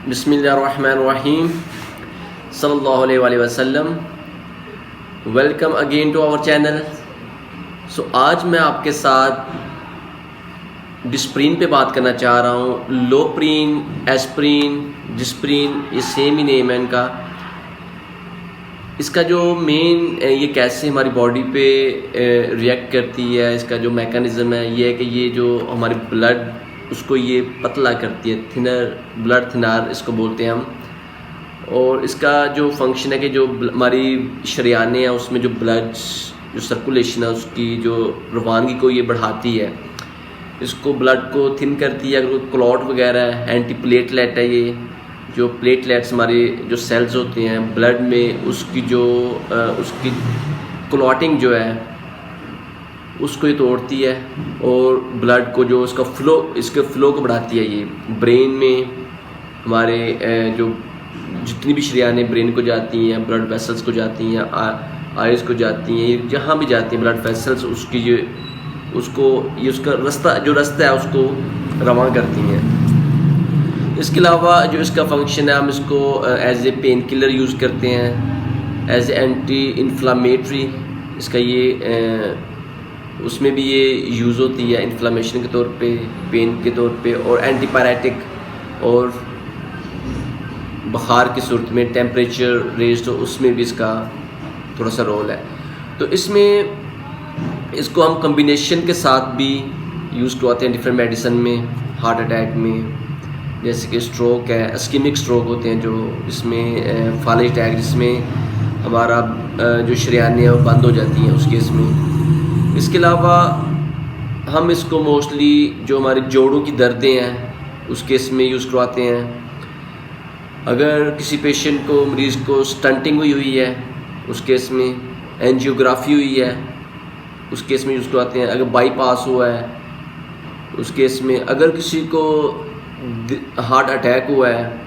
बिस्मिल्लाहिर्रहमानिर्रहीम सल्लल्लाहु अलैहि वसल्लम। Welcome again to our channel. So आज मैं आपके साथ डिस्प्रीन पे बात करना चाह रहा हूँ। लोप्रीन, एस्प्रीन, डिस्प्रीन, ये सेम ही नेम है इनका। इसका जो मेन ये कैसे हमारी बॉडी पे रिएक्ट करती है, इसका जो मैकेनिज़्म है ये है कि ये जो हमारी ब्लड उसको ये पतला करती है, थिनर ब्लड थिनर इसको बोलते हैं हम। और इसका जो फंक्शन है कि जो हमारी शरियाने हैं उसमें जो ब्लड जो सर्कुलेशन है उसकी जो रवानगी को ये बढ़ाती है, इसको ब्लड को थिन करती है। अगर कोई क्लॉट वगैरह है, एंटी प्लेटलेट है, ये जो प्लेटलेट्स हमारे जो सेल्स होते हैं ब्लड में उसकी जो उसकी क्लॉटिंग जो है उसको ये तोड़ती है और ब्लड को जो उसका फ्लो, इसके फ्लो को बढ़ाती है। ये ब्रेन में हमारे जो जितनी भी शरियानें ब्रेन को जाती हैं, ब्लड वेसल्स को जाती हैं, आइज़ को जाती हैं, जहाँ भी जाती हैं ब्लड वेसल्स, उसकी जो उसको ये उसका रास्ता जो रास्ता है उसको रवां करती हैं। इसके अलावा जो इसका फंक्शन है, हम इसको as a painkiller use करते हैं, एज ए एंटी इन्फ्लामेटरी इसका ये उसमें भी ये यूज़ होती है इन्फ्लामेशन के तौर पे, पेन के तौर पे, और एंटीपायरेटिक और बुखार की सूरत में टेम्परेचर रेज़ हो उसमें भी इसका थोड़ा सा रोल है। तो इसमें इसको हम कम्बिनेशन के साथ भी यूज़ करवाते हैं डिफरेंट मेडिसिन में, हार्ट अटैक में, जैसे कि स्ट्रोक है, इस्केमिक स्ट्रोक होते हैं जो इसमें फालिज अटैक जिसमें हमारा जो शरियानें हैं वो बंद हो जाती हैं उस केस में। इसके अलावा हम इसको मोस्टली जो हमारे जोड़ों की दर्दें हैं उस केस में यूज़ करवाते हैं। अगर किसी पेशेंट को, मरीज़ को स्टंटिंग हुई है उस केस में, एंजियोग्राफी हुई है उस केस में यूज़ करवाते हैं। अगर बाईपास हुआ है उस केस में, अगर किसी को हार्ट अटैक हुआ है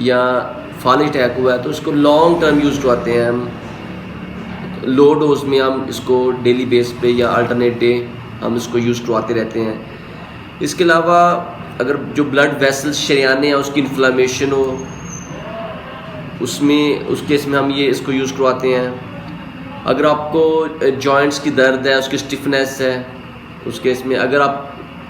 या फालिज अटैक हुआ है तो इसको लॉन्ग टर्म यूज़ करवाते हैं हम। लो डोज में हम इसको डेली बेस पे या अल्टरनेट डे हम इसको यूज़ करवाते रहते हैं। इसके अलावा अगर जो ब्लड वेसल्स शरियाने हैं उसकी इन्फ्लामेशन हो उसमें, उस केस में हम ये इसको यूज़ करवाते हैं। अगर आपको जॉइंट्स की दर्द है, उसकी स्टिफनेस है उस केस में, अगर आप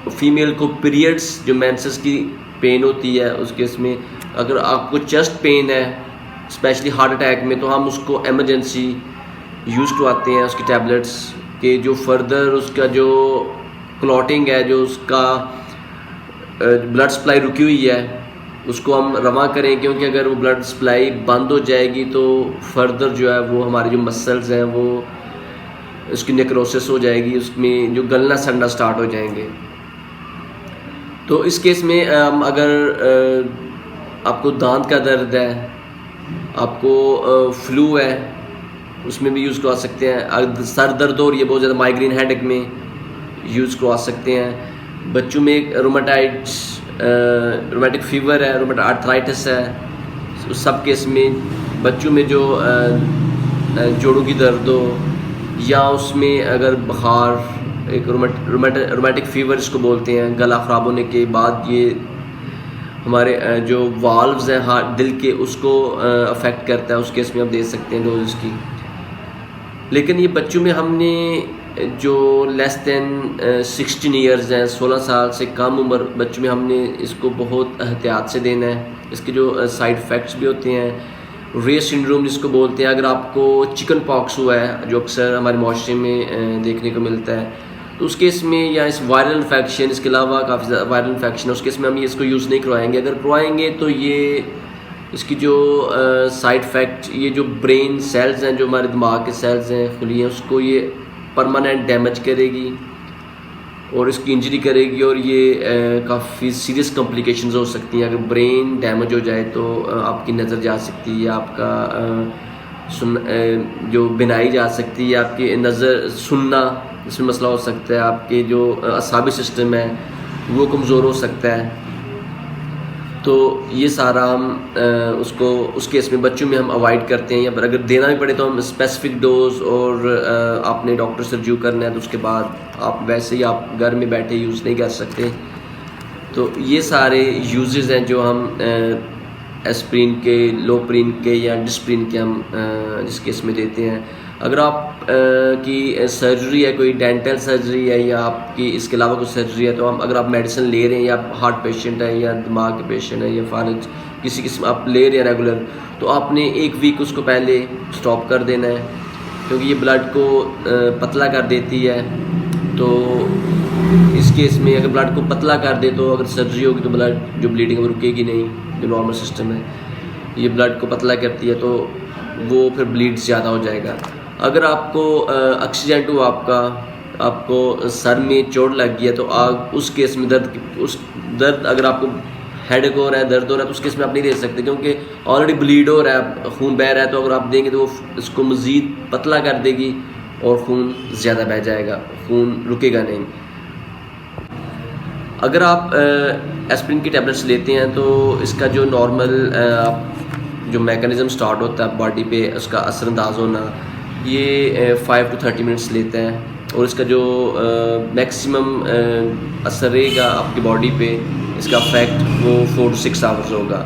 फीमेल को पीरियड्स जो मेंसेस की पेन होती है उस केस में, अगर आपको चेस्ट पेन है स्पेशली हार्ट अटैक में, तो हम उसको एमरजेंसी यूज़ करवाते हैं उसकी टैबलेट्स के। जो फर्दर उसका जो क्लॉटिंग है, जो उसका ब्लड सप्लाई रुकी हुई है उसको हम रवां करें, क्योंकि अगर वो ब्लड सप्लाई बंद हो जाएगी तो फर्दर जो है वो हमारे जो मसल्स हैं वो उसकी नेक्रोसिस हो जाएगी, उसमें जो गलना सड़ना स्टार्ट हो जाएंगे। तो इस केस में अगर आपको दांत का दर्द है, आपको फ्लू है, उसमें भी यूज़ करवा सकते हैं। अगर सर दर्द हो रही है बहुत ज़्यादा, माइग्रेन हेडेक में यूज़ करवा सकते हैं। बच्चों में रोमेटिक फीवर है, रोमेटिक आर्थराइटिस है, उस सब केस में बच्चों में जो जोड़ों की दर्द हो, या उसमें अगर बुखार, एक रोमेटिक फीवर इसको बोलते हैं, गला ख़राब होने के बाद ये हमारे जो वाल्व्स हैं हार्ट दिल के उसको अफेक्ट करता है, उस केस में हम दे सकते हैं डोज की। लेकिन ये बच्चों में हमने जो लेस दैन 16 ईयर्स हैं, 16 साल से कम उम्र बच्चों में हमने इसको बहुत एहतियात से देना है। इसके जो साइड इफ़ेक्ट्स भी होते हैं, रे सिंड्रोम जिसको बोलते हैं, अगर आपको चिकन पॉक्स हुआ है जो अक्सर हमारे माशरे में देखने को मिलता है, तो उस केस में, या इस वायरल इन्फेक्शन, इसके अलावा काफ़ी ज़्यादा वायरल इन्फेक्शन है, उस केस में हम ये इसको यूज़ नहीं करवाएंगे। अगर करवाएंगे तो ये इसकी जो साइड इफ़ेक्ट, ये जो ब्रेन सेल्स हैं, जो हमारे दिमाग के सेल्स हैं, खुलियाँ, उसको ये परमानेंट डैमेज करेगी और इसकी इंजरी करेगी, और ये काफ़ी सीरियस कॉम्प्लिकेशंस हो सकती हैं। अगर ब्रेन डैमेज हो जाए तो आपकी नज़र जा सकती है, आपका जो बिनाई जा सकती है, आपकी नज़र, सुनना इसमें मसला हो सकता है, आपके जो असाबी सिस्टम है वो कमज़ोर हो सकता है। तो ये सारा हम उसको उस केस में बच्चों में हम अवॉइड करते हैं, या अगर देना भी पड़े तो हम स्पेसिफिक डोज, और आपने डॉक्टर से रिव्यू करना है तो उसके बाद आप वैसे ही आप घर में बैठे यूज़ नहीं कर सकते। तो ये सारे यूजेस हैं जो हम एस्प्रिन के, लोप्रिन के या डिस्प्रिन के हम जिस केस में देते हैं। अगर आप की सर्जरी है, कोई डेंटल सर्जरी है या आपकी इसके अलावा कोई सर्जरी है, तो हम अगर आप मेडिसिन ले रहे हैं या हार्ट पेशेंट है या दिमाग के पेशेंट है या फालिज किसी किस्म आप ले रहे हैं रेगुलर, तो आपने 1 वीक उसको पहले स्टॉप कर देना है, क्योंकि ये ब्लड को पतला कर देती है। तो इस केस में अगर ब्लड को पतला कर दे तो अगर सर्जरी होगी तो ब्लड जो ब्लीडिंग वो रुकेगी नहीं, जो नॉर्मल सिस्टम है। ये ब्लड को पतला करती है तो वो फिर ब्लीड ज़्यादा हो जाएगा। अगर आपको एक्सीडेंट हुआ, आपको सर में चोट लग गई है, तो आप उस केस में दर्द अगर आपको हेडेक हो रहा है, दर्द हो रहा है, तो उस केस में आप नहीं दे सकते, क्योंकि ऑलरेडी ब्लीड हो रहा है, खून बह रहा है। तो अगर आप देंगे तो वो इसको मज़ीद पतला कर देगी और खून ज़्यादा बह जाएगा, खून रुकेगा नहीं। अगर आप एस्प्रिन की टैबलेट्स लेते हैं तो इसका जो नॉर्मल जो मैकेनिज़्म स्टार्ट होता है बॉडी पे, उसका असरअंदाज होना, ये 5 to 30 मिनट्स लेते हैं, और इसका जो मैक्सिमम असर रहेगा आपकी बॉडी पे, इसका इफेक्ट वो 4 to 6 आवर्स होगा।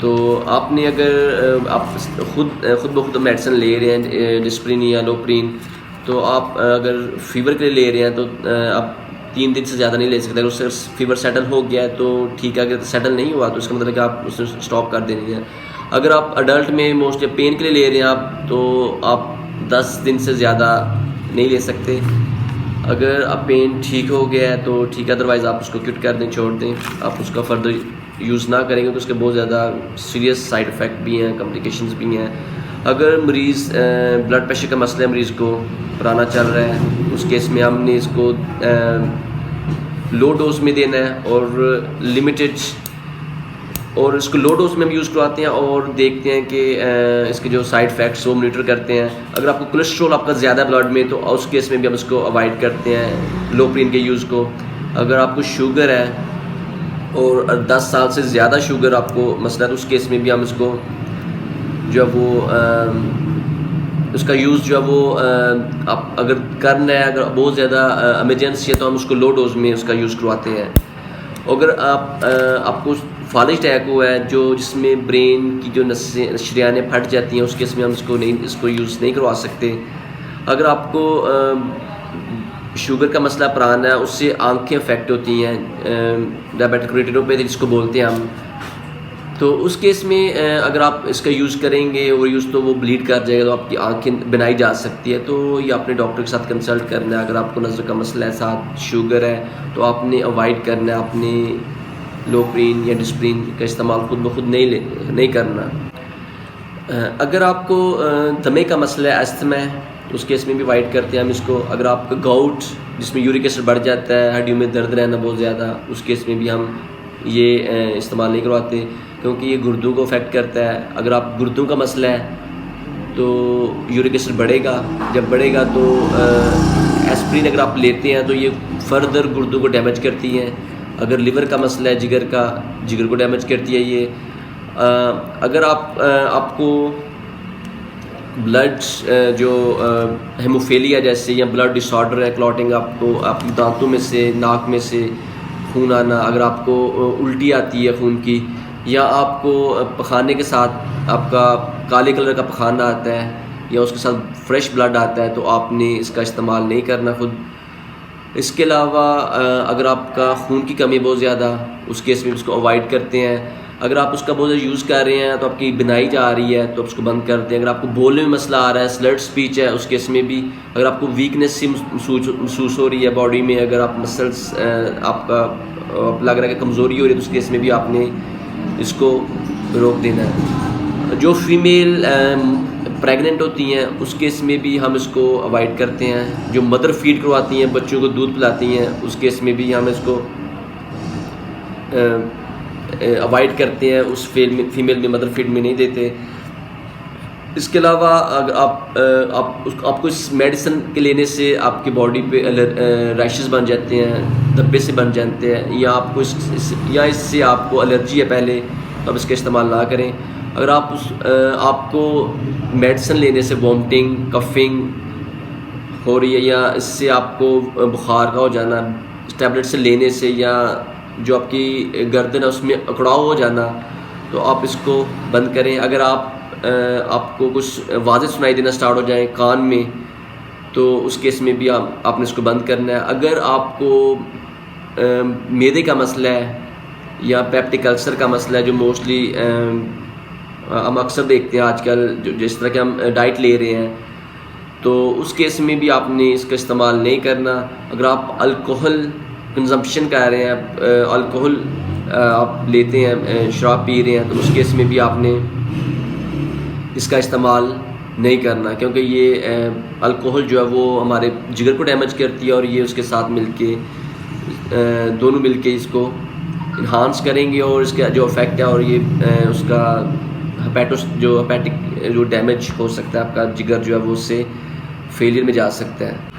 तो आपने अगर आप खुद ब खुद मेडिसिन ले रहे हैं डिस्प्रिन या लोप्रिन, तो आप अगर फीवर के लिए ले रहे हैं तो आप 3 दिन से ज़्यादा नहीं ले सकते। अगर उससे फीवर सेटल हो गया है तो ठीक है, अगर सेटल नहीं हुआ तो इसका मतलब कि आप उसे स्टॉप कर देनी है। अगर आप अडल्ट में मोस्टली पेन के लिए ले रहे हैं आप, तो आप 10 दिन से ज़्यादा नहीं ले सकते। अगर अब पेन ठीक हो गया है तो ठीक है, अदरवाइज़ आप उसको क्विट कर दें, छोड़ दें, आप उसका फर्दर यूज़ ना करेंगे तो उसके बहुत ज़्यादा सीरियस साइड इफ़ेक्ट भी हैं, कॉम्प्लिकेशंस भी हैं। अगर मरीज़ ब्लड प्रेशर का मसला है, मरीज़ को पुराना चल रहा है, उस केस में हमने इसको लो डोज में देना है और लिमिटेड, और इसको लो डोज में हम यूज़ करवाते हैं और देखते हैं कि इसके जो साइड इफ़ेक्ट्स वो मॉनिटर करते हैं। अगर आपको कोलेस्ट्रॉल आपका ज़्यादा ब्लड में, तो उस केस में भी हम इसको अवॉइड करते हैं लोप्रिन के यूज़ को। अगर आपको शुगर है और 10 साल से ज़्यादा शुगर आपको मसला है, तो उस केस में भी हम इसको जो है वो उसका यूज़ जो है वो आप अगर करना है, अगर बहुत ज़्यादा एमरजेंसी है, तो हम उसको लो डोज में उसका यूज़ करवाते हैं। अगर आपको फालिज अटैक हुआ है जो जिसमें ब्रेन की जो नसें शरियानें फट जाती हैं, उस केस में हम इसको यूज़ नहीं करवा सकते। अगर आपको शुगर का मसला पुराना है, उससे आंखें अफेक्ट होती हैं, डायबिटिक रेटिनोपैथी जिसको बोलते हैं हम, तो उस केस में अगर आप इसका यूज़ करेंगे और यूज़ तो वो ब्लीड कर जाएगा, तो आपकी आंखें बनाई जा सकती है। तो ये अपने डॉक्टर के साथ कंसल्ट करना है। अगर आपको नज़र का मसला है, साथ शुगर है, तो आपने अवॉइड करना है, आपने लोप्रिन या डिस्प्रिन का इस्तेमाल खुद ब खुद नहीं करना। अगर आपको दमे का मसला है, अस्थमा है, तो उस केस में भी अवॉइड करते हैं हम इसको। अगर आपका गाउट जिसमें यूरिक एसिड बढ़ जाता है, हड्डियों में दर्द रहना बहुत ज़्यादा, उस केस में भी हम ये इस्तेमाल नहीं करवाते, क्योंकि ये गुर्दों को अफेक्ट करता है। अगर आप गुर्दों का मसला है तो यूरिक एसिड बढ़ेगा, जब बढ़ेगा तो एस्प्रिन अगर आप लेते हैं तो ये फर्दर गुर्दों को डैमेज करती हैं। अगर लिवर का मसला है, जिगर को डैमेज करती है ये। अगर आपको ब्लड जो हेमोफेलिया जैसे या ब्लड डिसऑर्डर है, क्लॉटिंग, आपको आपकी दांतों में से, नाक में से खून आना, अगर आपको उल्टी आती है खून की, या आपको पखाने के साथ आपका काले कलर का पखाना आता है या उसके साथ फ्रेश ब्लड आता है, तो आपने इसका इस्तेमाल नहीं करना खुद। इसके अलावा अगर आपका खून की कमी बहुत ज़्यादा, उस केस में उसको अवॉइड करते हैं। अगर आप उसका बहुत ज़्यादा यूज़ कर रहे हैं तो आपकी बिनाई जा रही है, तो आप उसको बंद करते हैं। अगर आपको बोलने में मसला आ रहा है, स्लर्ड स्पीच है, उस केस में भी। अगर आपको वीकनेस सी महसूस हो रही है बॉडी में, अगर आप मसल्स आपका लग रहा है कि कमज़ोरी हो रही है, तो उस केस में भी आपने इसको रोक देना है। जो फीमेल प्रेग्नेंट होती हैं, उस केस में भी हम इसको अवॉइड करते हैं। जो मदर फीड करवाती हैं, बच्चों को दूध पिलाती हैं, उस केस में भी हम इसको अवॉइड करते हैं, उस फीमेल में मदर फीड में नहीं देते। इसके अलावा अगर आपको इस मेडिसिन के लेने से आपकी बॉडी पे रैशेस बन जाते हैं, धब्बे से बन जाते हैं, या आपको इससे आपको एलर्जी है पहले, तो आप इसका इस्तेमाल ना करें। अगर आपको मेडिसिन लेने से वॉमिटिंग, कफिंग हो रही है, या इससे आपको बुखार का हो जाना, टैबलेट से लेने से, या जो आपकी गर्दन है उसमें अकड़ाव हो जाना, तो आप इसको बंद करें। अगर आपको कुछ वाज़ेह सुनाई देना स्टार्ट हो जाए कान में, तो उस केस में भी आपने इसको बंद करना है। अगर आपको मैदे का मसला है या पेप्टिक अल्सर का मसला है, जो मोस्टली हम अक्सर देखते हैं आजकल, जो जिस तरह के हम डाइट ले रहे हैं, तो उस केस में भी आपने इसका इस्तेमाल नहीं करना। अगर आप अल्कोहल कंजम्पशन कर रहे हैं, अल्कोहल आप लेते हैं, शराब पी रहे हैं, तो उस केस में भी आपने इसका इस्तेमाल नहीं करना, क्योंकि ये अल्कोहल जो है वो हमारे जिगर को डैमेज करती है, और ये उसके साथ मिलके दोनों मिलके इसको इन्हांस करेंगे, और इसका जो इफ़ेक्ट है, और ये उसका हेपेटिक जो डैमेज हो सकता है, आपका जिगर जो है वो उससे फेलियर में जा सकता है।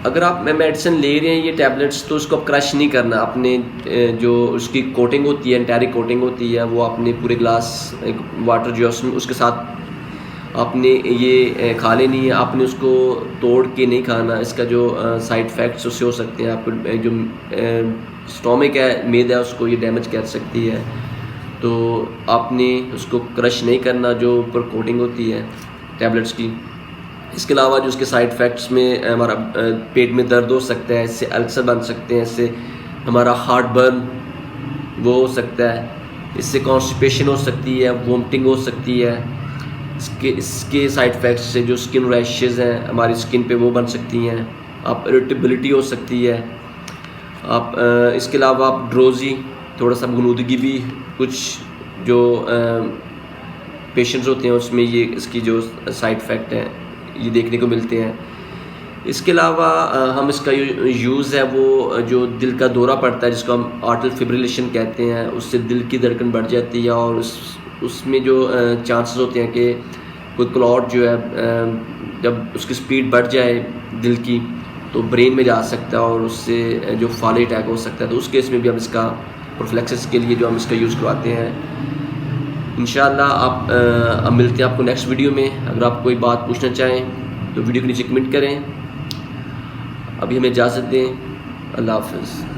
अगर आप मेडिसिन ले रहे हैं ये टैबलेट्स, तो उसको आप क्रश नहीं करना। आपने जो उसकी कोटिंग होती है, एंटारिक कोटिंग होती है, वो आपने पूरे ग्लास एक वाटर जो है उसके साथ आपने ये खा लेनी है। आपने उसको तोड़ के नहीं खाना, इसका जो साइड इफ़ेक्ट्स उससे हो सकते हैं। आपको जो स्टोमिक है, मैदा है, उसको ये डैमेज कर सकती है, तो आपने उसको क्रश नहीं करना जो ऊपर कोटिंग होती है टैबलेट्स की। इसके अलावा जो उसके साइड इफ़ेक्ट्स में हमारा पेट में दर्द हो सकता है, इससे अल्सर बन सकते हैं, इससे हमारा हार्ट बर्न वो हो सकता है, इससे कॉन्स्टिपेशन हो सकती है, वोमिटिंग हो सकती है। इसके साइड इफ़ेक्ट्स से जो स्किन रैशेज़ हैं हमारी स्किन पे वो बन सकती हैं, आप इरिटेबिलिटी हो सकती है। आप इसके अलावा आप ड्रोज़ी, थोड़ा सा गनूदगी भी, कुछ जो पेशेंट्स होते हैं उसमें ये इसकी जो साइड इफ़ेक्ट हैं ये देखने को मिलते हैं। इसके अलावा हम इसका यूज़ है वो जो दिल का दौरा पड़ता है, जिसको हम आर्टरियल फिब्रिलेशन कहते हैं, उससे दिल की धड़कन बढ़ जाती है, और उसमें जो चांसेस होते हैं कि कोई क्लॉट जो है जब उसकी स्पीड बढ़ जाए दिल की, तो ब्रेन में जा सकता है, और उससे जो फाली अटैक हो सकता है। तो उस केस में भी हम इसका प्रोफिलैक्सिस के लिए जो हम इसका यूज़ करवाते हैं। इंशाअल्लाह आप मिलते हैं आपको नेक्स्ट वीडियो में। अगर आप कोई बात पूछना चाहें तो वीडियो के नीचे कमेंट करें। अभी हमें इजाज़त दें। अल्लाह हाफ़िज़।